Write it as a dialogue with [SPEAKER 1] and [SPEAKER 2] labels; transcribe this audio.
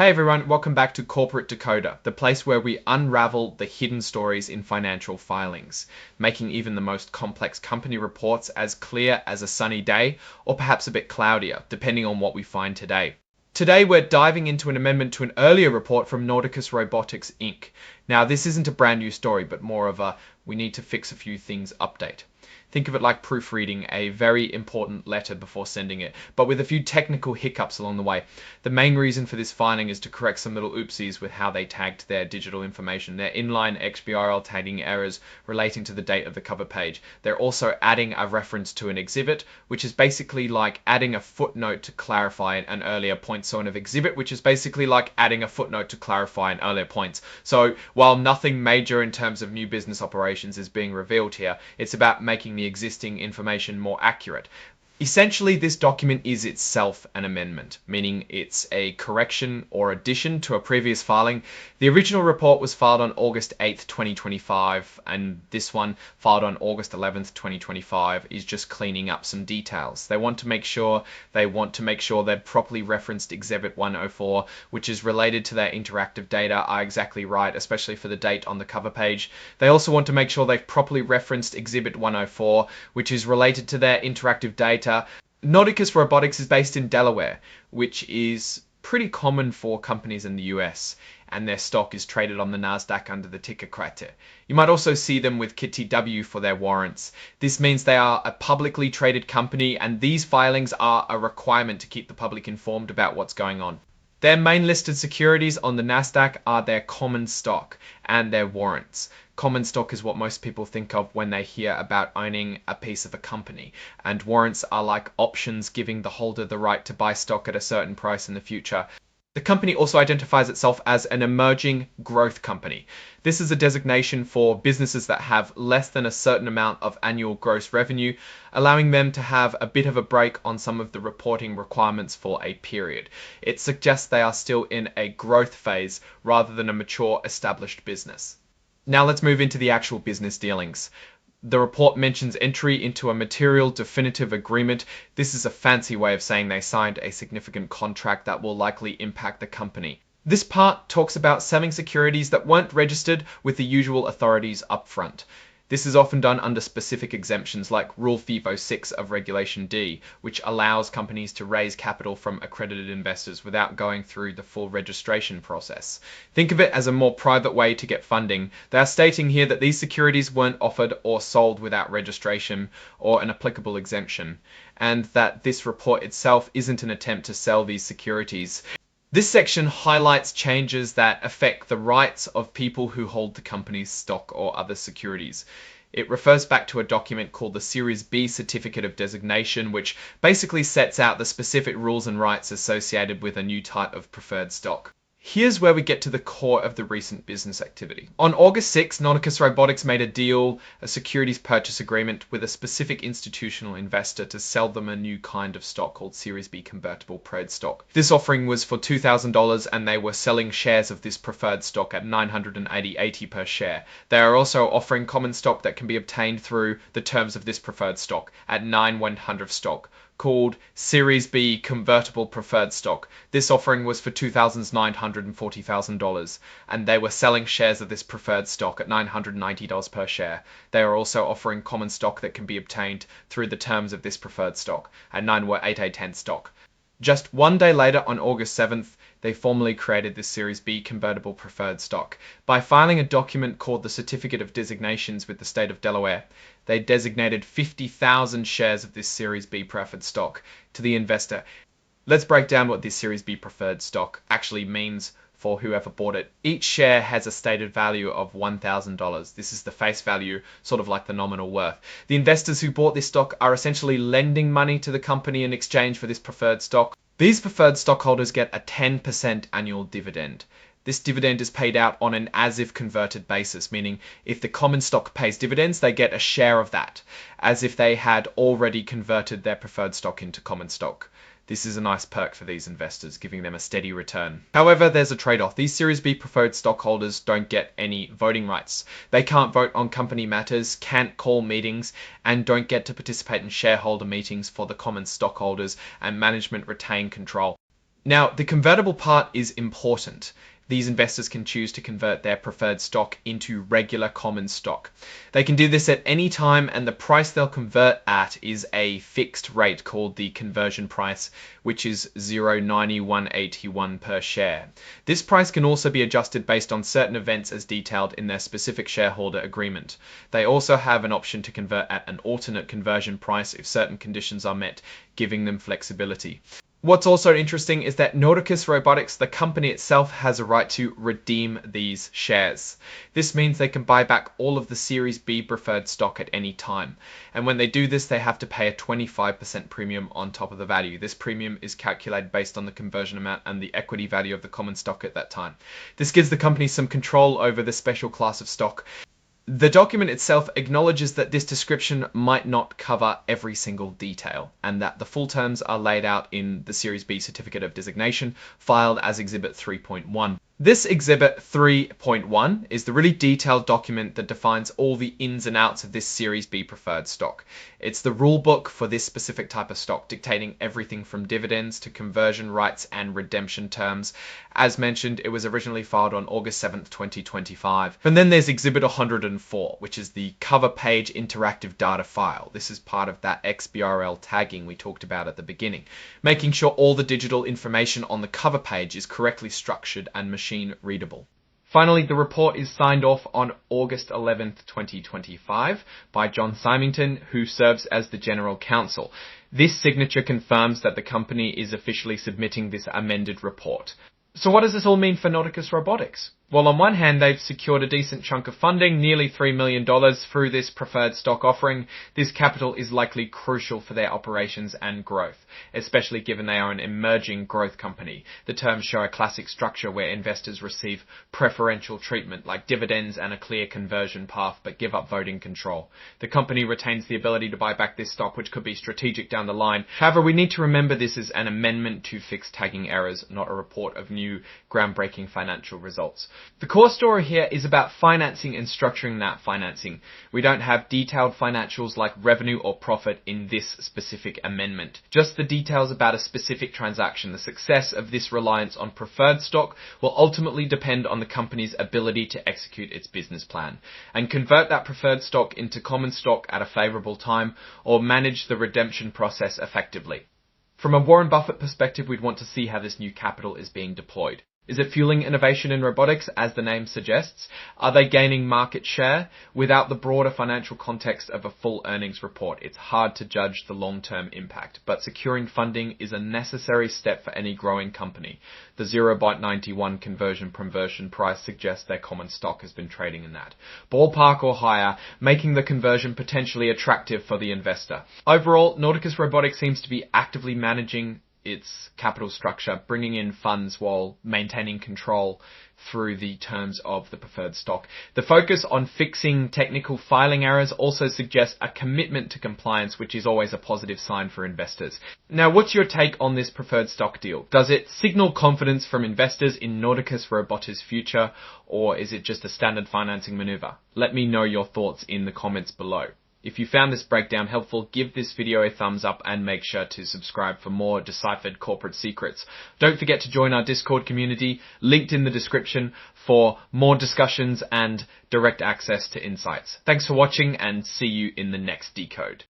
[SPEAKER 1] Hey everyone, welcome back to Corporate Decoder, the place where we unravel the hidden stories in financial filings, making even the most complex company reports as clear as a sunny day, or perhaps a bit cloudier, depending on what we find today. Today we're diving into an amendment to an earlier report from Nauticus Robotics Inc. Now this isn't a brand new story, but more of a we need to fix a few things update. Think of it like proofreading a very important letter before sending it, but with a few technical hiccups along the way. The main reason for this filing is to correct some little oopsies with how they tagged their digital information. Their inline XBRL tagging errors relating to the date of the cover page. They're also adding a reference to an exhibit, which is basically like adding a footnote to clarify an earlier point. So an exhibit, which is basically like adding a footnote to clarify an earlier point. So while nothing major in terms of new business operations is being revealed here, it's about making the existing information more accurate. Essentially, this document is itself an amendment, meaning it's a correction or addition to a previous filing. The original report was filed on August 8th, 2025, and this one, filed on August 11th, 2025, is just cleaning up some details. They want to make sure they've properly referenced Exhibit 104, which is related to their interactive data, are exactly right, especially for the date on the cover page. They also want to make sure they've properly referenced Exhibit 104, which is related to their interactive data. Nauticus Robotics is based in Delaware, which is pretty common for companies in the US, and their stock is traded on the Nasdaq under the ticker CRATE. You might also see them with KTW for their warrants. This means they are a publicly traded company, and these filings are a requirement to keep the public informed about what's going on. Their main listed securities on the Nasdaq are their common stock and their warrants. Common stock is what most people think of when they hear about owning a piece of a company, and warrants are like options giving the holder the right to buy stock at a certain price in the future. The company also identifies itself as an emerging growth company. This is a designation for businesses that have less than a certain amount of annual gross revenue, allowing them to have a bit of a break on some of the reporting requirements for a period. It suggests they are still in a growth phase rather than a mature, established business. Now let's move into the actual business dealings. The report mentions entry into a material definitive agreement. This is a fancy way of saying they signed a significant contract that will likely impact the company. This part talks about selling securities that weren't registered with the usual authorities upfront. This is often done under specific exemptions like Rule FIFO 6 of Regulation D, which allows companies to raise capital from accredited investors without going through the full registration process. Think of it as a more private way to get funding. They are stating here that these securities weren't offered or sold without registration or an applicable exemption, and that this report itself isn't an attempt to sell these securities. This section highlights changes that affect the rights of people who hold the company's stock or other securities. It refers back to a document called the Series B Certificate of Designation, which basically sets out the specific rules and rights associated with a new type of preferred stock. Here's where we get to the core of the recent business activity. On August 6, Nauticus Robotics made a securities purchase agreement with a specific institutional investor to sell them a new kind of stock called Series B Convertible Preferred Stock. This offering was for $2,000, and they were selling shares of this preferred stock at $980.80 per share. They are also offering common stock that can be obtained through the terms of this preferred stock at $9,100 stock, called Series B Convertible Preferred Stock. This offering was for $2,940,000, and they were selling shares of this preferred stock at $990 per share. They are also offering common stock that can be obtained through the terms of this preferred stock at $9,810 stock. Just one day later, on August 7th, they formally created this Series B Convertible Preferred Stock. By filing a document called the Certificate of Designations with the state of Delaware, they designated 50,000 shares of this Series B Preferred Stock to the investor. Let's break down what this Series B Preferred Stock actually means for whoever bought it. Each share has a stated value of $1,000. This is the face value, sort of like the nominal worth. The investors who bought this stock are essentially lending money to the company in exchange for this preferred stock. These preferred stockholders get a 10% annual dividend. This dividend is paid out on an as-if converted basis, meaning if the common stock pays dividends, they get a share of that, as if they had already converted their preferred stock into common stock. This is a nice perk for these investors, giving them a steady return. However, there's a trade-off. These Series B preferred stockholders don't get any voting rights. They can't vote on company matters, can't call meetings, and don't get to participate in shareholder meetings for the common stockholders, and management retain control. Now, the convertible part is important. These investors can choose to convert their preferred stock into regular common stock. They can do this at any time, and the price they'll convert at is a fixed rate called the conversion price, which is 0.90181 per share. This price can also be adjusted based on certain events as detailed in their specific shareholder agreement. They also have an option to convert at an alternate conversion price if certain conditions are met, giving them flexibility. What's also interesting is that Nauticus Robotics, the company itself, has a right to redeem these shares. This means they can buy back all of the Series B preferred stock at any time. And when they do this, they have to pay a 25% premium on top of the value. This premium is calculated based on the conversion amount and the equity value of the common stock at that time. This gives the company some control over this special class of stock. The document itself acknowledges that this description might not cover every single detail, and that the full terms are laid out in the Series B Certificate of Designation, filed as Exhibit 3.1. This Exhibit 3.1 is the really detailed document that defines all the ins and outs of this Series B preferred stock. It's the rule book for this specific type of stock, dictating everything from dividends to conversion rights and redemption terms. As mentioned, it was originally filed on August 7th, 2025. And then there's Exhibit 104, which is the cover page interactive data file. This is part of that XBRL tagging we talked about at the beginning, making sure all the digital information on the cover page is correctly structured and machine readable. Finally, the report is signed off on August 11th, 2025 by John Symington, who serves as the General Counsel. This signature confirms that the company is officially submitting this amended report. So what does this all mean for Nauticus Robotics? Well, on one hand, they've secured a decent chunk of funding, nearly $3 million through this preferred stock offering. This capital is likely crucial for their operations and growth, especially given they are an emerging growth company. The terms show a classic structure where investors receive preferential treatment like dividends and a clear conversion path, but give up voting control. The company retains the ability to buy back this stock, which could be strategic down the line. However, we need to remember this is an amendment to fix tagging errors, not a report of new groundbreaking financial results. The core story here is about financing and structuring that financing. We don't have detailed financials like revenue or profit in this specific amendment. Just the details about a specific transaction. The success of this reliance on preferred stock will ultimately depend on the company's ability to execute its business plan and convert that preferred stock into common stock at a favorable time, or manage the redemption process effectively. From a Warren Buffett perspective, we'd want to see how this new capital is being deployed. Is it fueling innovation in robotics, as the name suggests? Are they gaining market share? Without the broader financial context of a full earnings report, it's hard to judge the long-term impact, but securing funding is a necessary step for any growing company. The 0.91 conversion price suggests their common stock has been trading in that ballpark or higher, making the conversion potentially attractive for the investor. Overall, Nauticus Robotics seems to be actively managing its capital structure, bringing in funds while maintaining control through the terms of the preferred stock. The focus on fixing technical filing errors also suggests a commitment to compliance, which is always a positive sign for investors. Now, what's your take on this preferred stock deal? Does it signal confidence from investors in Nauticus Robotics' future, or is it just a standard financing maneuver? Let me know your thoughts in the comments below. If you found this breakdown helpful, give this video a thumbs up and make sure to subscribe for more deciphered corporate secrets. Don't forget to join our Discord community, linked in the description, for more discussions and direct access to insights. Thanks for watching, and see you in the next decode.